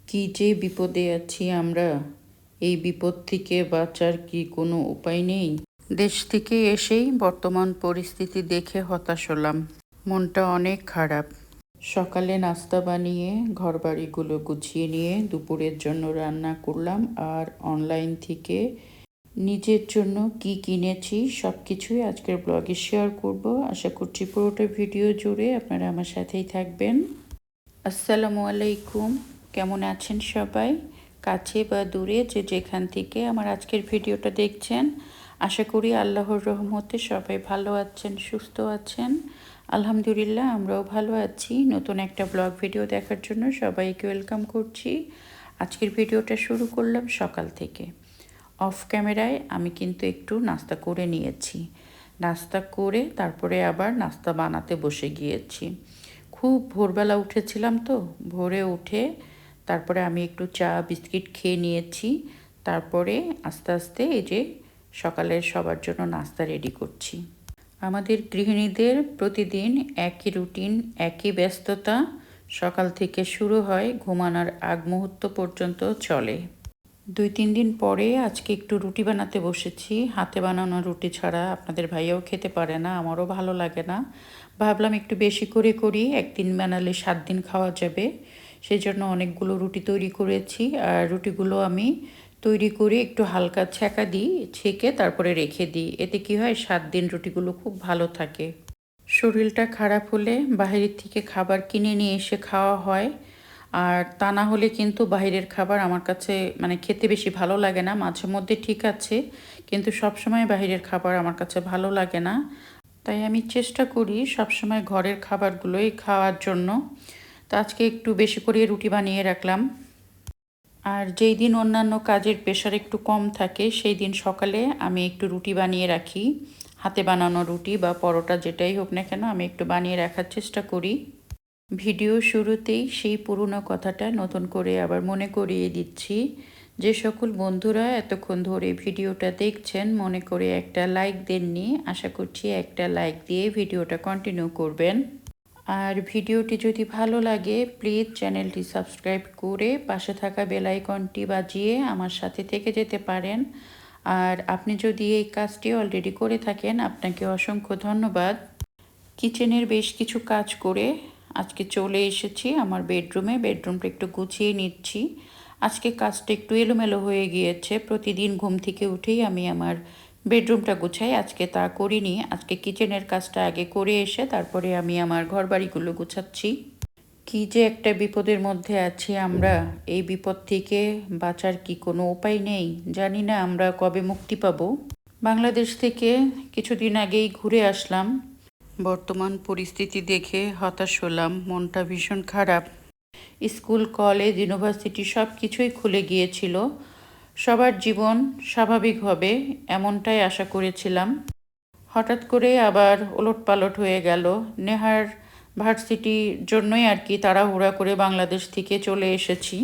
কি যে বিপদে আছি আমরা, এই বিপদ থেকে বাঁচার কি কোনো উপায় নেই? দেশ থেকে এসেই বর্তমান পরিস্থিতি দেখে হতাশ হলাম। মনটা অনেক খারাপ। সকালে নাস্তা বানিয়ে ঘরবাড়িগুলো গুছিয়ে নিয়ে দুপুরের জন্য রান্না করলাম, আর অনলাইন থেকে নিজের জন্য কি কিনেছি সব কিছুই আজকের ব্লগে শেয়ার করব। আশা করছি পুরোটা ভিডিও জুড়ে আপনারা আমার সাথেই থাকবেন। আসসালামু আলাইকুম, কেমন আছেন সবাই? কাছে বা দূরে যে যেখান থেকে আমার আজকের ভিডিওটা দেখছেন, আশা করি আল্লাহর রহমতে সবাই ভালো আছেন, সুস্থ আছেন। আলহামদুলিল্লাহ, আমরাও ভালো আছি। নতুন একটা ব্লগ ভিডিও দেখার জন্য সবাইকে ওয়েলকাম করছি। আজকের ভিডিওটা শুরু করলাম সকাল থেকে। অফ ক্যামেরায় আমি কিন্তু একটু নাস্তা করে নিয়েছি। নাস্তা করে তারপরে আবার নাস্তা বানাতে বসে গিয়েছি। খুব ভোরবেলা উঠেছিলাম তো, ভোরে উঠে তারপরে আমি একটু চা বিস্কিট খেয়ে নিয়েছি। তারপরে আস্তে আস্তে এই যে সকালের সবার জন্য নাস্তা রেডি করছি। আমাদের গৃহিণীদের প্রতিদিন একই রুটিন, একই ব্যস্ততা। সকাল থেকে শুরু হয়, ঘুমানোর আগ মুহূর্ত পর্যন্ত চলে। 2-3 দিন পরে আজকে একটু রুটি বানাতে বসেছি। হাতে বানানো রুটি ছাড়া আপনাদের ভাইয়াও খেতে পারে না, আমারও ভালো লাগে না। ভাবলাম একটু বেশি করে করি, একদিন বানালে 7 দিন খাওয়া যাবে। সেই জন্য অনেকগুলো রুটি তৈরি করেছি। আর রুটিগুলো আমি তৈরি করে একটু হালকা ছ্যাঁকা দিই, ছেঁকে তারপরে রেখে দিই। এতে কি হয়, 7 দিন রুটিগুলো খুব ভালো থাকে। শরীরটা খারাপ হলে বাইরের থেকে খাবার কিনে নিয়ে এসে খাওয়া হয়। আর তা না হলে কিন্তু বাইরের খাবার আমার কাছে খেতে বেশি ভালো লাগে না। মাঝে মধ্যে ঠিক আছে, কিন্তু সবসময় বাইরের খাবার আমার কাছে ভালো লাগে না। তাই আমি চেষ্টা করি সবসময় ঘরের খাবারগুলোই খাওয়ার জন্য। তো আজকে একটু বেশি করে রুটি বানিয়ে রাখলাম। আর যেই দিন অন্যান্য কাজের প্রেশার একটু কম থাকে, সেই দিন সকালে আমি একটু রুটি বানিয়ে রাখি। হাতে বানানো রুটি বা পরোটা যেটাই হোক না কেন, আমি একটু বানিয়ে রাখার চেষ্টা করি। ভিডিও শুরুতেই সেই পুরনো কথাটা নতুন করে আবার মনে করিয়ে দিচ্ছি। যে সকল বন্ধুরা এতক্ষণ ধরে ভিডিওটা দেখছেন, মনে করে একটা লাইক দেননি, আশা করছি একটা লাইক দিয়ে ভিডিওটা কন্টিনিউ করবেন। আর ভিডিওটি যদি ভালো লাগে প্লিজ চ্যানেলটি সাবস্ক্রাইব করে পাশে থাকা বেল আইকনটি বাজিয়ে আমার সাথে থেকে যেতে পারেন। আর আপনি যদি এই কাজটি অলরেডি করে থাকেন, আপনাকে অসংখ্য ধন্যবাদ। কিচেনের বেশ কিছু কাজ করে আজকে চলে এসেছি আমার বেডরুমটা একটু গুছিয়ে নিচ্ছি। আজকে কাজটা একটু এলোমেলো হয়ে গিয়েছে। প্রতিদিন ঘুম থেকে উঠেই আমি আমার বেডরুমটা গুছাই, আজকে তা করিনি। আজকে কিচেনের কাজটা আগে করে এসে তারপরে আমি আমার ঘরবাড়িগুলো গুছাচ্ছি। কি যে একটা বিপদের মধ্যে আছি আমরা, এই বিপদ থেকে বাঁচার কি কোনো উপায় নেই? জানি না আমরা কবে মুক্তি পাবো। বাংলাদেশ থেকে কিছুদিন আগেই ঘুরে আসলাম। বর্তমান পরিস্থিতি দেখে হতাশ হলাম, মনটা ভীষণ খারাপ। স্কুল, কলেজ, ইউনিভার্সিটি সব কিছুই খুলে গিয়েছিল। সবার জীবন স্বাভাবিক হবে এমনটাই আশা করেছিলাম। হঠাৎ করে আবার ওলটপালট হয়ে গেল। নেহার ভার্সিটির জন্যই আর কি তাড়াহুড়া করে বাংলাদেশ থেকে চলে এসেছি।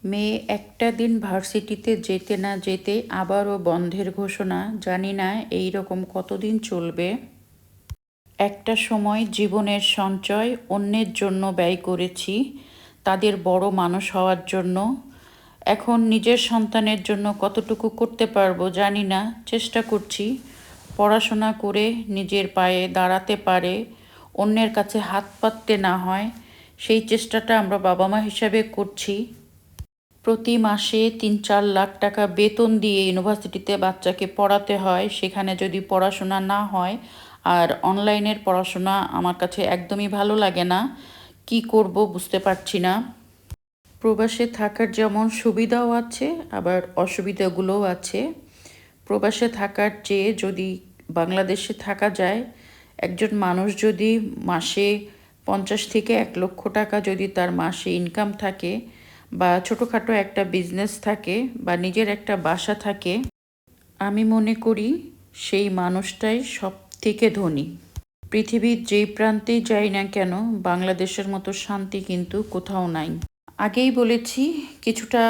মেয়ে একটা দিন ভার্সিটিতে যেতে না যেতে আবারও বন্ধের ঘোষণা। জানি না এই রকম কতদিন চলবে। একটা সময় জীবনের সঞ্চয় অন্যের জন্য ব্যয় করেছি, তাদের বড় মানুষ হওয়ার জন্য। এখন নিজের সন্তানের জন্য কতটুকু করতে পারবো জানি না, চেষ্টা করছি। পড়াশোনা করে নিজের পায়ে দাঁড়াতে পারে, অন্যের কাছে হাত পাততে না হয়, সেই চেষ্টাটা আমরা বাবা মা হিসাবে করছি। প্রতি মাসে 3-4 লাখ টাকা বেতন দিয়ে ইউনিভার্সিটিতে বাচ্চাকে পড়াতে হয়। সেখানে যদি পড়াশোনা না হয়, আর অনলাইনের পড়াশোনা আমার কাছে একদমই ভালো লাগে না। কি করব বুঝতে পারছি না। প্রবাসে থাকার যেমন সুবিধাও আছে, আবার অসুবিধাগুলোও আছে। প্রবাসে থাকার চেয়ে যদি বাংলাদেশে থাকা যায়, একজন মানুষ যদি মাসে 50 থেকে 1 লক্ষ টাকা যদি তার মাসে ইনকাম থাকে, বা ছোটোখাটো একটা বিজনেস থাকে, বা নিজের একটা বাসা থাকে, আমি মনে করি সেই মানুষটাই সব থেকে ধনী। পৃথিবীর যেই প্রান্তেই যাই না কেন, বাংলাদেশের মতো শান্তি কিন্তু কোথাও নাই। আগেই বলেছি, কিছুটা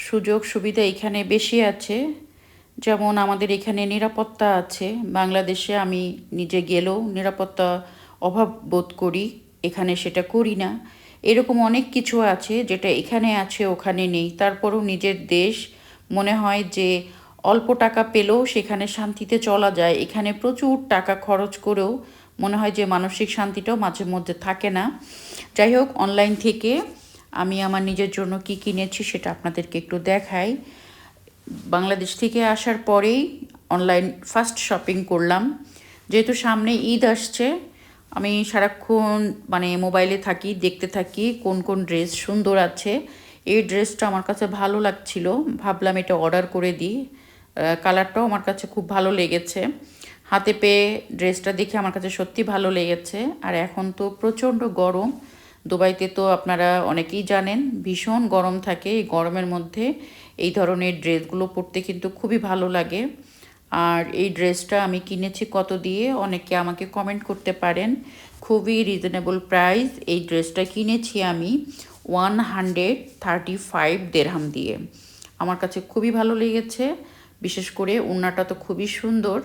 সুযোগ সুবিধা এখানে বেশি আছে। যেমন আমাদের এখানে নিরাপত্তা আছে। বাংলাদেশে আমি নিজে গেলেও নিরাপত্তা অভাব বোধ করি, এখানে সেটা করি না। এরকম অনেক কিছু আছে যেটা এখানে আছে ওখানে নেই, তারপরেও নিজের দেশ মনে হয় যে অল্প টাকা পেলেও সেখানে শান্তিতে চলা যায়। এখানে প্রচুর টাকা খরচ করেও মনে হয় যে মানসিক শান্তিটাও মাঝে মধ্যে থাকে না। যাই হোক, অনলাইন থেকে আমি আমার নিজের জন্য কি কিনেছি সেটা আপনাদেরকে একটু দেখাই। বাংলাদেশ থেকে আসার পরেই অনলাইন ফার্স্ট শপিং করলাম। যেহেতু সামনে ঈদ আসছে, আমি সারাক্ষণ মোবাইলে থাকি, দেখতে থাকি কোন কোন ড্রেস সুন্দর আছে। এই ড্রেসটা আমার কাছে ভালো লাগছিল, ভাবলাম এটা অর্ডার করে দিই। কালারটাও আমার কাছে খুব ভালো লেগেছে। হাতে পেয়ে ড্রেসটা দেখে আমার কাছে সত্যি ভালো লেগেছে। আর এখন তো প্রচণ্ড গরম, দুবাইতে তো আপনারা অনেকেই জানেন ভীষণ গরম থাকে। এই গরমের মধ্যে এই ধরনের ড্রেসগুলো পরতে কিন্তু খুবই ভালো লাগে। আর এই ড্রেসটা আমি কিনেছি কত দিয়ে, অনেকে আমাকে কমেন্ট করতে পারেন। খুবই রিজনেবল প্রাইস। এই ড্রেসটা কিনেছি আমি 135 দেরহাম দিয়ে। আমার কাছে খুবই ভালো লেগেছে, বিশেষ করে ওড়নাটা তো খুবই সুন্দর।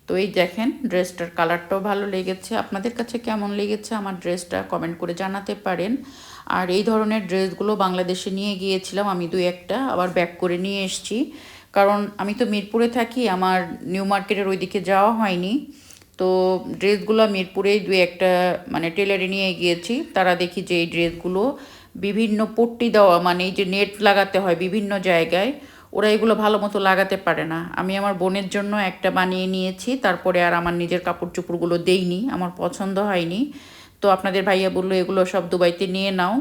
তো এই দেখেন, ড্রেসটার কালারটাও ভালো লেগেছে। আপনাদের কাছে কেমন লেগেছে আমার ড্রেসটা কমেন্ট করে জানাতে পারেন। আর এই ধরনের ড্রেসগুলো বাংলাদেশে নিয়ে গিয়েছিলাম আমি, দুই একটা আবার ব্যাক করে নিয়ে এসেছি। কারণ আমি তো মিরপুরে থাকি, আমার নিউ মার্কেটের ওইদিকে যাওয়া হয়নি। তো ড্রেসগুলো মিরপুরেই দুই একটা টেলারে নিয়ে গিয়েছি। তারা দেখি যে এই ড্রেসগুলো বিভিন্ন পট্টি দেওয়া, এই যে নেট লাগাতে হয় বিভিন্ন জায়গায়, ওরা এগুলো ভালো মতো লাগাতে পারে না। আমি আমার বোনের জন্য একটা বানিয়ে নিয়েছি, তারপরে আর আমার নিজের কাপড় চোপড়গুলো দেইনি, আমার পছন্দ হয়নি। তো আপনাদের ভাইয়া বললো এগুলো সব দুবাইতে নিয়ে নাও,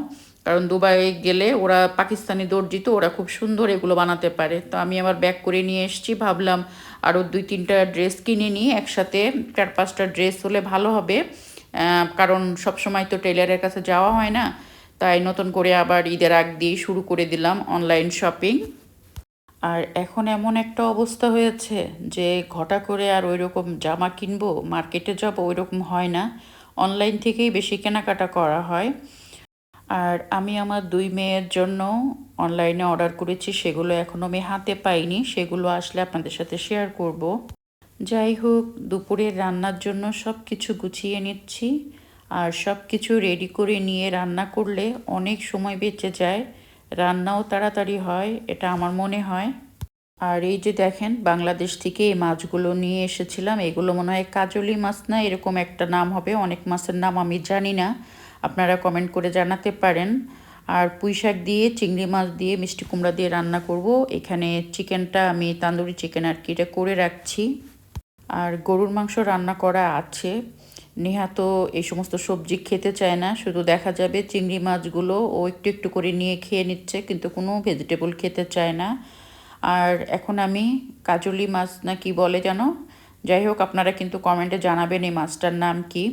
কারণ দুবাই গেলে ওরা পাকিস্তানি দর্জি, তো ওরা খুব সুন্দর এগুলো বানাতে পারে। তো আমি আবার ব্যাক করে নিয়ে এসেছি, ভাবলাম আরও দুই তিনটা ড্রেস কিনে নিই, একসাথে 4-5টা ড্রেস হলে ভালো হবে। কারণ সবসময় তো টেলারের কাছে যাওয়া হয় না, তাই নতুন করে আবার ঈদের আগ দিয়ে শুরু করে দিলাম অনলাইন শপিং। আর এখন এমন একটা অবস্থা হয়েছে যে ঘটা করে আর ওই রকম জামা কিনবো, মার্কেটে যাব, ওই রকম হয় না। অনলাইন থেকেই বেশি কেনাকাটা করা হয়। আর আমি আমার দুই মেয়ের জন্য অনলাইনে অর্ডার করেছি, সেগুলো এখনও আমি হাতে পাইনি, সেগুলো আসলে আপনাদের সাথে শেয়ার করব। যাই হোক, দুপুরের রান্নার জন্য সব কিছু গুছিয়ে নিচ্ছি। আর সব কিছু রেডি করে নিয়ে রান্না করলে অনেক সময় বেঁচে যায়, রান্নাও তাড়াতাড়ি হয়, এটা আমার মনে হয়। আর এই যে দেখেন, বাংলাদেশ থেকে এই মাছগুলো নিয়ে এসেছিলাম। এগুলো মনে হয় কাজলি মাছ, না এরকম একটা নাম হবে, অনেক মাছের নাম আমি জানি না, আপনারা কমেন্ট করে জানাতে পারেন। আর পুঁই শাক দিয়ে, চিংড়ি মাছ দিয়ে, মিষ্টি কুমড়া দিয়ে রান্না করব। এখানে চিকেনটা আমি তান্দুরি চিকেন আর কি এটা করে রাখছি। আর গরুর মাংস রান্না করা আছে। নেহা তো এই সমস্ত সবজি খেতে চায় না, শুধু দেখা যাবে চিংড়ি মাছগুলো ও একটু একটু করে নিয়ে খেয়ে নিচ্ছে, কিন্তু কোনো ভেজিটেবল খেতে চায় না। আর এখন আমি কাজলি মাছ না কি বলে যেন, যাই হোক আপনারা কিন্তু কমেন্টে জানাবেন এই মাছটার নাম কি।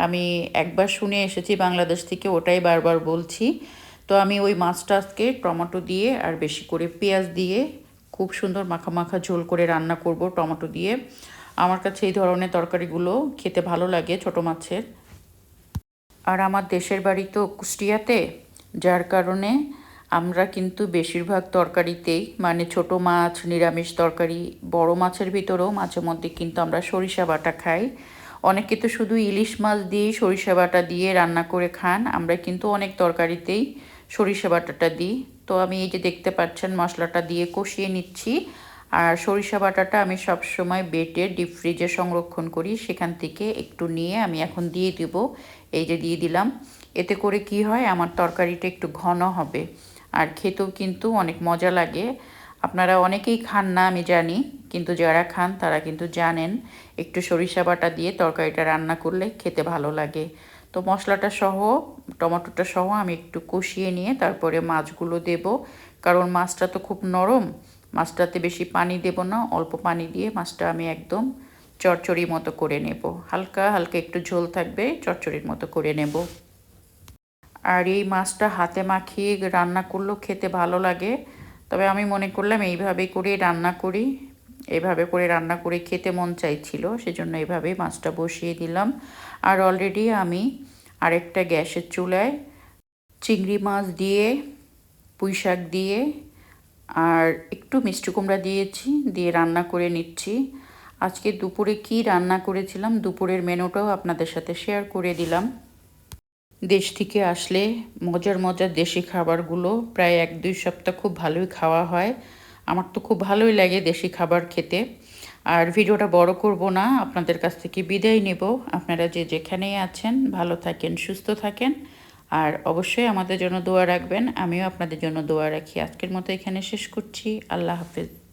আমি একবার শুনে এসেছি বাংলাদেশ থেকে, ওটাই বারবার বলছি। তো আমি ওই মাছটা আজকে টমেটো দিয়ে আর বেশি করে পেঁয়াজ দিয়ে খুব সুন্দর মাখা মাখা ঝোল করে রান্না করব টমেটো দিয়ে। আমার কাছে এই ধরনের তরকারিগুলো খেতে ভালো লাগে, ছোট মাছের। আর আমার দেশের বাড়ি তো কুষ্টিয়াতে, যার কারণে আমরা কিন্তু বেশিরভাগ তরকারিতেই ছোট মাছ, নিরামিষ তরকারি, বড় মাছের ভিতরেও মাঝে মধ্যে কিন্তু আমরা সরিষা বাটা খাই। অনেকে তো শুধু ইলিশ মাছ দিয়েই সরিষা বাটা দিয়ে রান্না করে খান, আমরা কিন্তু অনেক তরকারিতেই সরিষা বাটাটা দিই। তো আমি এই যে দেখতে পাচ্ছেন মশলাটা দিয়ে কষিয়ে নিচ্ছি। আর সরিষা বাটাটা আমি সব সময় বেটে ডিপ ফ্রিজে সংরক্ষণ করি, সেখান থেকে একটু নিয়ে আমি এখন দিয়ে দিব। এই যে দিয়ে দিলাম। এতে করে কি হয়, আমার তরকারিটা একটু ঘন হবে, আর খেতেও কিন্তু অনেক মজা লাগে। আপনারা অনেকেই খান না আমি জানি, কিন্তু যারা খান তারা কিন্তু জানেন একটু সরিষা বাটা দিয়ে তরকারিটা রান্না করলে খেতে ভালো লাগে। তো মশলাটা সহ, টমেটোটা সহ আমি একটু কষিয়ে নিয়ে তারপরে মাছগুলো দেব। কারণ মাছটা তো খুব নরম, মাছটাতে বেশি পানি দেব না, অল্প পানি দিয়ে মাছটা আমি একদম চচ্চড়ির মতো করে নেব। হালকা হালকা একটু ঝোল থাকবে, চচ্চড়ির মতো করে নেব। আর এই মাছটা হাতে মাখিয়ে রান্না করলেও খেতে ভালো লাগে। তবে আমি মনে করলাম এইভাবে করে রান্না করি, এইভাবে করে রান্না করে খেতে মন চাইছিল, সেজন্য এইভাবেই মাছটা বসিয়ে দিলাম। আর অলরেডি আমি আরেকটা গ্যাসের চুলায় চিংড়ি মাছ দিয়ে, পুঁই শাক দিয়ে আর একটু মিষ্টি কুমড়া দিয়েছি, দিয়ে রান্না করে নিচ্ছি। আজকে দুপুরে কি রান্না করেছিলাম, দুপুরের মেনুটাও আপনাদের সাথে শেয়ার করে দিলাম। দেশ থেকে আসলে মজার মজার দেশি খাবারগুলো প্রায় 1-2 সপ্তাহ খুব ভালোই খাওয়া হয়। আমার তো খুব ভালোই লাগে দেশি খাবার খেতে। আর ভিডিওটা বড় করব না, আপনাদের কাছ থেকে বিদায় নেব। আপনারা যে যেখানেই আছেন ভালো থাকেন, সুস্থ থাকেন। আর অবশ্যই আমাদের জন্য দোয়া রাখবেন। আমিও আপনাদের জন্য দোয়া রাখি। আজকের মতো এখানে শেষ করছি। আল্লাহ হাফেজ।